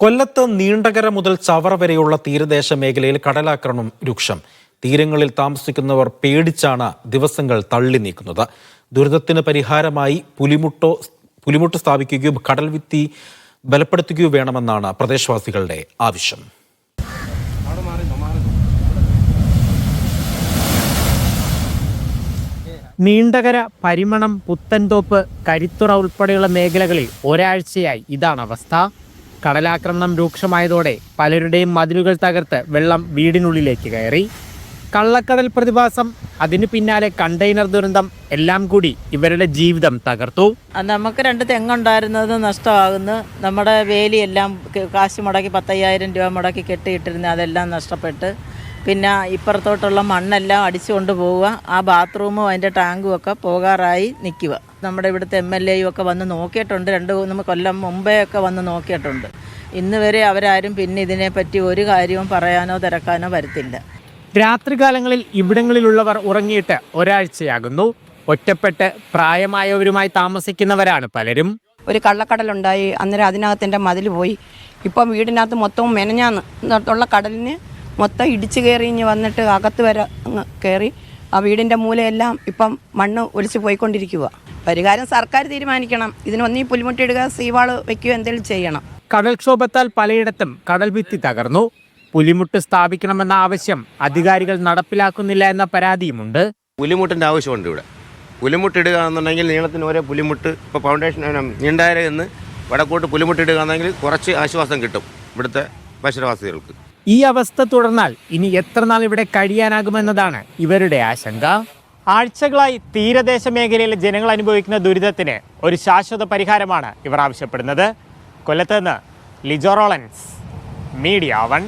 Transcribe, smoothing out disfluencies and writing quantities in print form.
കൊല്ലത്ത് നീണ്ടകര മുതൽ ചവറ വരെയുള്ള തീരദേശ മേഖലയിൽ കടലാക്രമണം രൂക്ഷം. തീരങ്ങളിൽ താമസിക്കുന്നവർ പേടിച്ചാണ് ദിവസങ്ങൾ തള്ളി നീക്കുന്നത്. ദുരിതത്തിന് പരിഹാരമായി പുലിമുട്ട് സ്ഥാപിക്കുകയോ കടൽഭിത്തി ബലപ്പെടുത്തുകയോ വേണമെന്നാണ് പ്രദേശവാസികളുടെ ആവശ്യം. നീണ്ടകര, പരിമണം, പുത്തൻതോപ്പ്, കരിത്തുറ ഉൾപ്പെടെയുള്ള മേഖലകളിൽ ഒരാഴ്ചയായി ഇതാണ് അവസ്ഥ. കടലാക്രമണം രൂക്ഷമായതോടെ പലരുടെയും മതിലുകൾ തകർത്ത് വെള്ളം വീടിനുള്ളിലേക്ക് കയറി. കള്ളക്കടൽ പ്രതിഭാസം, അതിനു പിന്നാലെ കണ്ടെയ്നർ ദുരന്തം എല്ലാം കൂടി ഇവരുടെ ജീവിതം തകർത്തു. നമുക്ക് 2 തെങ്ങുണ്ടായിരുന്നത് നഷ്ടമാകുന്നു. നമ്മുടെ വേലിയെല്ലാം കാശ് മുടക്കി 10,000 രൂപ മുടക്കി കെട്ടിയിട്ടിരുന്ന അതെല്ലാം നഷ്ടപ്പെട്ട്, പിന്നെ ഇപ്പുറത്തോട്ടുള്ള മണ്ണെല്ലാം അടിച്ചുകൊണ്ട് പോവുക. ആ ബാത്റൂമും അതിൻ്റെ ടാങ്കും ഒക്കെ പോകാറായി നിൽക്കുക. നമ്മുടെ ഇവിടുത്തെ MLA ഒക്കെ വന്ന് നോക്കിയിട്ടുണ്ട്. 2-3 കൊല്ലം മുമ്പേ ഒക്കെ വന്ന് നോക്കിയിട്ടുണ്ട്. ഇന്ന് വരെ അവരാരും പിന്നെ ഇതിനെപ്പറ്റി ഒരു കാര്യവും പറയാനോ തിരക്കാനോ വരത്തില്ല. രാത്രികാലങ്ങളിൽ ഇവിടങ്ങളിലുള്ളവർ ഉറങ്ങിയിട്ട് ഒരാഴ്ചയാകുന്നു. ഒറ്റപ്പെട്ട് പ്രായമായവരുമായി താമസിക്കുന്നവരാണ് പലരും. ഒരു കള്ളക്കടലുണ്ടായി, അന്നേരം അതിനകത്ത് എൻ്റെ മതിൽ പോയി. ഇപ്പം വീടിനകത്ത് മൊത്തവും മെനഞ്ഞാന്നുള്ള കടലിന് മൊത്തം ഇടിച്ചു കയറി വന്നിട്ട് അകത്ത് വരെ കയറി ആ വീടിൻ്റെ മൂലയെല്ലാം ഇപ്പം മണ്ണ് ഒലിച്ച് പോയിക്കൊണ്ടിരിക്കുക. പരിഹാരം സർക്കാർ തീരുമാനിക്കണം. ഇതിനൊന്നീ പുലിമുട്ടിടുക, സീവാള് വയ്ക്കുകയോ എന്തെങ്കിലും ചെയ്യണം. കടൽക്ഷോഭത്താൽ പലയിടത്തും കടൽഭിത്തി തകർന്നു. പുലിമുട്ട് സ്ഥാപിക്കണമെന്ന ആവശ്യം അധികാരികൾ നടപ്പിലാക്കുന്നില്ല എന്ന പരാതിയുമുണ്ട്. പുലിമുട്ടിൻ്റെ ആവശ്യമുണ്ട്. ഇവിടെ പുലിമുട്ടിടുക എന്നുണ്ടെങ്കിൽ നീളത്തിന് ഒരേ പുലിമുട്ട് ഇപ്പോൾ ഫൗണ്ടേഷൻ നീണ്ടാര എന്ന് വടക്കോട്ട് പുലിമുട്ടിടുക എന്നെങ്കിൽ കുറച്ച് ആശ്വാസം കിട്ടും ഇവിടുത്തെ പരിസരവാസികൾക്ക്. ഈ അവസ്ഥ തുടർന്നാൽ ഇനി എത്ര നാൾ ഇവിടെ കഴിയാനാകുമെന്നതാണ് ഇവരുടെ ആശങ്ക. ആഴ്ചകളായി തീരദേശ മേഖലയിലെ ജനങ്ങൾ അനുഭവിക്കുന്ന ദുരിതത്തിന് ഒരു ശാശ്വത പരിഹാരമാണ് ഇവർ ആവശ്യപ്പെടുന്നത്. കൊല്ലത്ത് നിന്ന് ലിജോ റോളൻസ്, മീഡിയ 1.